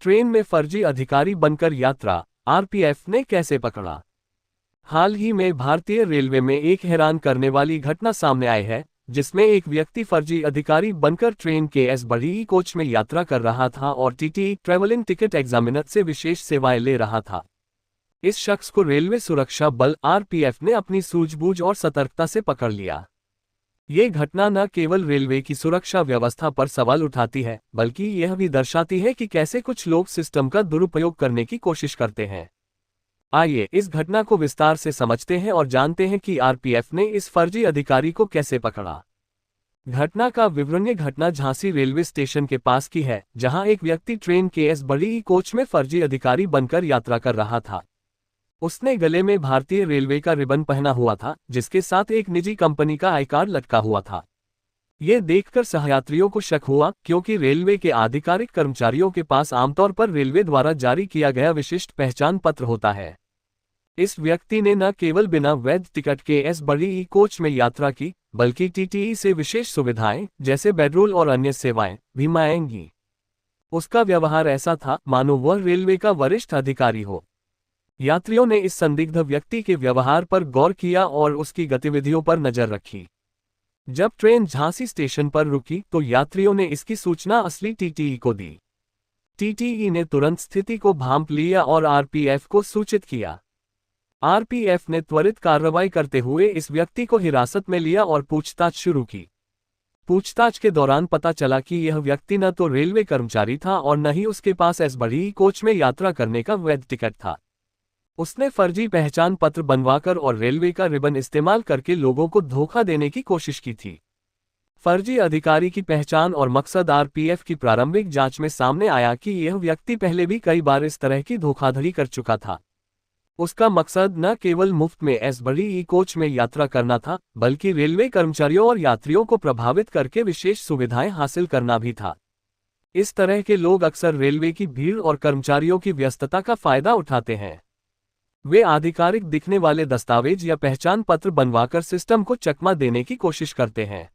Train में फर्जी अधिकारी बनकर यात्रा, आरपीएफ ने कैसे पकड़ा। हाल ही में भारतीय रेलवे में एक हैरान करने वाली घटना सामने आई है, जिसमें एक व्यक्ति फर्जी अधिकारी बनकर ट्रेन के बढ़ई कोच में यात्रा कर रहा था और टीटी ट्रैवलिंग टिकट एग्जामिनर से विशेष सेवाएं ले रहा था। इस शख्स को रेलवे सुरक्षा बल आरपीएफ ने अपनी सूझबूझ और सतर्कता से पकड़ लिया। ये घटना न केवल रेलवे की सुरक्षा व्यवस्था पर सवाल उठाती है, बल्कि यह भी दर्शाती है कि कैसे कुछ लोग सिस्टम का दुरुपयोग करने की कोशिश करते हैं। आइए इस घटना को विस्तार से समझते हैं और जानते हैं कि आरपीएफ ने इस फर्जी अधिकारी को कैसे पकड़ा। घटना का विवरण। ये घटना झांसी रेलवे स्टेशन के पास की है, जहां एक व्यक्ति ट्रेन के बढ़ई कोच में फर्जी अधिकारी बनकर यात्रा कर रहा था। उसने गले में भारतीय रेलवे का रिबन पहना हुआ था, जिसके साथ एक निजी कंपनी का आई कार्ड लटका हुआ था। ये देखकर सहयात्रियों को शक हुआ, क्योंकि रेलवे के आधिकारिक कर्मचारियों के पास आमतौर पर रेलवे द्वारा जारी किया गया विशिष्ट पहचान पत्र होता है। इस व्यक्ति ने न केवल बिना वैध टिकट के बढ़ई कोच में यात्रा की, बल्कि टीटीई से विशेष सुविधाएं जैसे बेडरोल और अन्य सेवाएं भी मांगी। उसका व्यवहार ऐसा था मानो वह रेलवे का वरिष्ठ अधिकारी हो। यात्रियों ने इस संदिग्ध व्यक्ति के व्यवहार पर गौर किया और उसकी गतिविधियों पर नजर रखी। जब ट्रेन झांसी स्टेशन पर रुकी तो यात्रियों ने इसकी सूचना असली टीटीई को दी। टीटीई ने तुरंत स्थिति को भांप लिया और आरपीएफ को सूचित किया। आरपीएफ ने त्वरित कार्रवाई करते हुए इस व्यक्ति को हिरासत में लिया और पूछताछ शुरू की। पूछताछ के दौरान पता चला कि यह व्यक्ति न तो रेलवे कर्मचारी था और न ही उसके पास बढ़ई कोच में यात्रा करने का वैध टिकट था। उसने फर्जी पहचान पत्र बनवाकर और रेलवे का रिबन इस्तेमाल करके लोगों को धोखा देने की कोशिश की थी। फर्जी अधिकारी की पहचान और मकसद। आरपीएफ की प्रारंभिक जांच में सामने आया कि यह व्यक्ति पहले भी कई बार इस तरह की धोखाधड़ी कर चुका था। उसका मकसद न केवल मुफ्त में बढ़ई कोच में यात्रा करना था, बल्कि रेलवे कर्मचारियों और यात्रियों को प्रभावित करके विशेष सुविधाएं हासिल करना भी था। इस तरह के लोग अक्सर रेलवे की भीड़ और कर्मचारियों की व्यस्तता का फायदा उठाते हैं। वे आधिकारिक दिखने वाले दस्तावेज या पहचान पत्र बनवाकर सिस्टम को चकमा देने की कोशिश करते हैं।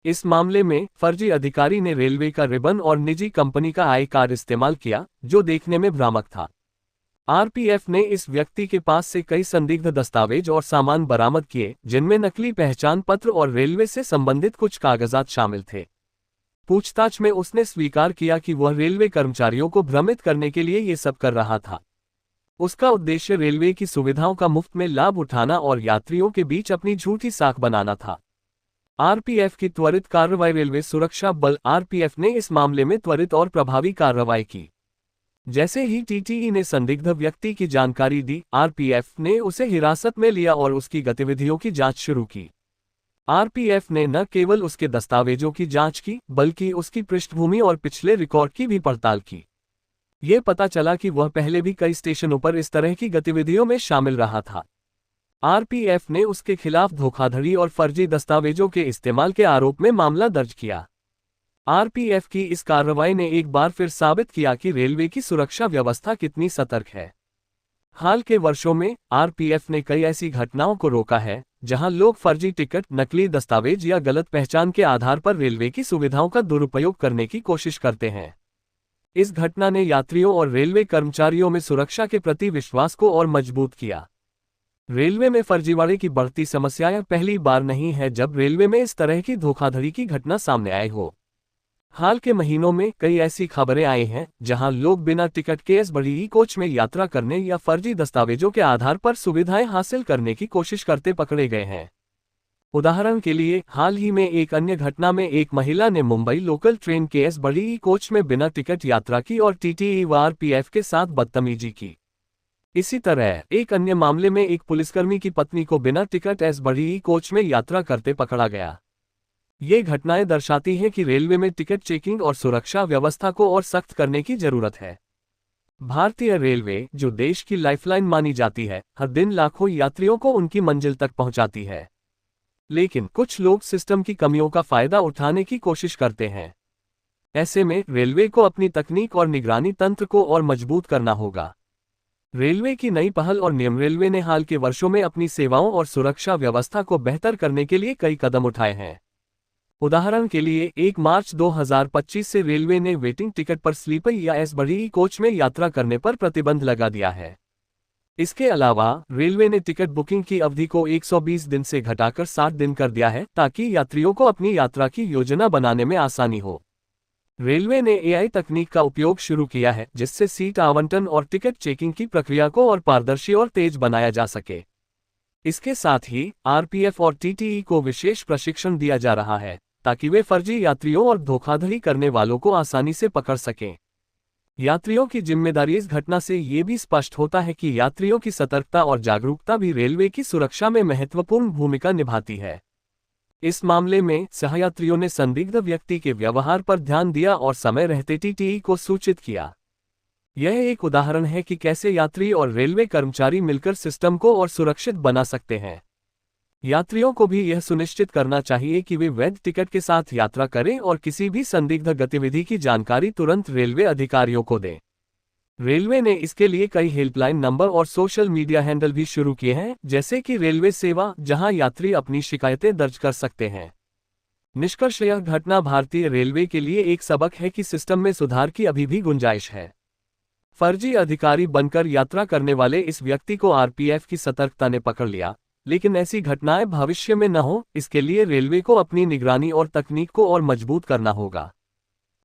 इस मामले में फर्जी अधिकारी ने रेलवे का रिबन और निजी कंपनी का आई कार्ड इस्तेमाल किया, जो देखने में भ्रामक था। आरपीएफ ने इस व्यक्ति के पास से कई संदिग्ध दस्तावेज और सामान बरामद किए, जिनमें नकली पहचान पत्र और रेलवे से संबंधित कुछ कागजात शामिल थे। पूछताछ में उसने स्वीकार किया कि वह रेलवे कर्मचारियों को भ्रमित करने के लिए ये सब कर रहा था। उसका उद्देश्य रेलवे की सुविधाओं का मुफ्त में लाभ उठाना और यात्रियों के बीच अपनी झूठी साख बनाना था। आरपीएफ की त्वरित कार्रवाई। रेलवे सुरक्षा बल आरपीएफ ने इस मामले में त्वरित और प्रभावी कार्रवाई की। जैसे ही टीटीई ने संदिग्ध व्यक्ति की जानकारी दी, आरपीएफ ने उसे हिरासत में लिया और उसकी गतिविधियों की जांच शुरू की। आरपीएफ ने न केवल उसके दस्तावेजों की जांच की, बल्कि उसकी पृष्ठभूमि और पिछले रिकॉर्ड की भी पड़ताल की। ये पता चला कि वह पहले भी कई स्टेशनों पर इस तरह की गतिविधियों में शामिल रहा था। आरपीएफ ने उसके खिलाफ धोखाधड़ी और फर्जी दस्तावेजों के इस्तेमाल के आरोप में मामला दर्ज किया। आरपीएफ की इस कार्रवाई ने एक बार फिर साबित किया कि रेलवे की सुरक्षा व्यवस्था कितनी सतर्क है। हाल के वर्षों में आरपीएफ ने कई ऐसी घटनाओं को रोका है, जहां लोग फर्जी टिकट, नकली दस्तावेज या गलत पहचान के आधार पर रेलवे की सुविधाओं का दुरुपयोग करने की कोशिश करते हैं। इस घटना ने यात्रियों और रेलवे कर्मचारियों में सुरक्षा के प्रति विश्वास को और मजबूत किया। रेलवे में फर्जीवाड़े की बढ़ती समस्या पहली बार नहीं है जब रेलवे में इस तरह की धोखाधड़ी की घटना सामने आई हो। हाल के महीनों में कई ऐसी खबरें आई हैं जहां लोग बिना टिकट के बढ़ई कोच में यात्रा करने या फर्जी दस्तावेजों के आधार पर सुविधाएं हासिल करने की कोशिश करते पकड़े गए हैं। उदाहरण के लिए, हाल ही में एक अन्य घटना में एक महिला ने मुंबई लोकल ट्रेन के बढ़ई कोच में बिना टिकट यात्रा की और टीटीई व आरपीएफ के साथ बदतमीजी की। इसी तरह एक अन्य मामले में एक पुलिसकर्मी की पत्नी को बिना टिकट बढ़ई कोच में यात्रा करते पकड़ा गया। ये घटनाएं दर्शाती हैं कि रेलवे में टिकट चेकिंग और सुरक्षा व्यवस्था को और सख्त करने की जरूरत है। भारतीय रेलवे, जो देश की लाइफलाइन मानी जाती है, हर दिन लाखों यात्रियों को उनकी मंजिल तक पहुंचाती है। लेकिन कुछ लोग सिस्टम की कमियों का फायदा उठाने की कोशिश करते हैं। ऐसे में रेलवे को अपनी तकनीक और निगरानी तंत्र को और मजबूत करना होगा। रेलवे की नई पहल और नियम। रेलवे ने हाल के वर्षों में अपनी सेवाओं और सुरक्षा व्यवस्था को बेहतर करने के लिए कई कदम उठाए हैं। उदाहरण के लिए 1 मार्च 2025 से रेलवे ने वेटिंग टिकट पर स्लीपर या एस बढ़ी कोच में यात्रा करने पर प्रतिबंध लगा दिया है। इसके अलावा रेलवे ने टिकट बुकिंग की अवधि को 120 दिन से घटाकर 60 दिन कर दिया है, ताकि यात्रियों को अपनी यात्रा की योजना बनाने में आसानी हो। रेलवे ने एआई तकनीक का उपयोग शुरू किया है, जिससे सीट आवंटन और टिकट चेकिंग की प्रक्रिया को और पारदर्शी और तेज बनाया जा सके। इसके साथ ही आरपीएफ और टीटीई को विशेष प्रशिक्षण दिया जा रहा है, ताकि वे फर्जी यात्रियों और धोखाधड़ी करने वालों को आसानी से पकड़ सकें। यात्रियों की जिम्मेदारी। इस घटना से ये भी स्पष्ट होता है कि यात्रियों की सतर्कता और जागरूकता भी रेलवे की सुरक्षा में महत्वपूर्ण भूमिका निभाती है। इस मामले में सहयात्रियों ने संदिग्ध व्यक्ति के व्यवहार पर ध्यान दिया और समय रहते टीटीई को सूचित किया। यह एक उदाहरण है कि कैसे यात्री और रेलवे कर्मचारी मिलकर सिस्टम को और सुरक्षित बना सकते हैं। यात्रियों को भी यह सुनिश्चित करना चाहिए कि वे वैध टिकट के साथ यात्रा करें और किसी भी संदिग्ध गतिविधि की जानकारी तुरंत रेलवे अधिकारियों को दें। रेलवे ने इसके लिए कई हेल्पलाइन नंबर और सोशल मीडिया हैंडल भी शुरू किए हैं, जैसे कि रेलवे सेवा, जहां यात्री अपनी शिकायतें दर्ज कर सकते हैं। निष्कर्ष, यह घटना भारतीय रेलवे के लिए एक सबक है कि सिस्टम में सुधार की अभी भी गुंजाइश है। फर्जी अधिकारी बनकर यात्रा करने वाले इस व्यक्ति को आरपीएफ की सतर्कता ने पकड़ लिया, लेकिन ऐसी घटनाएं भविष्य में न हो, इसके लिए रेलवे को अपनी निगरानी और तकनीक को और मजबूत करना होगा।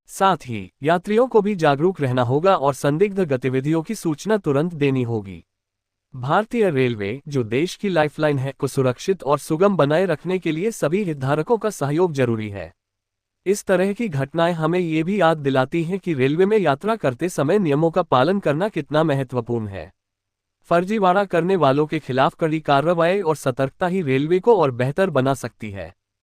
साथ ही यात्रियों को भी जागरूक रहना होगा और संदिग्ध गतिविधियों की सूचना तुरंत देनी होगी। भारतीय रेलवे, जो देश की लाइफलाइन है, को सुरक्षित और सुगम बनाए रखने के लिए सभी हितधारकों का सहयोग जरूरी है। इस तरह की घटनाएं हमें ये भी याद दिलाती हैं कि रेलवे में यात्रा करते समय नियमों का पालन करना कितना महत्वपूर्ण है। फर्जीवाड़ा करने वालों के खिलाफ कड़ी कार्रवाई और सतर्कता ही रेलवे को और बेहतर बना सकती है।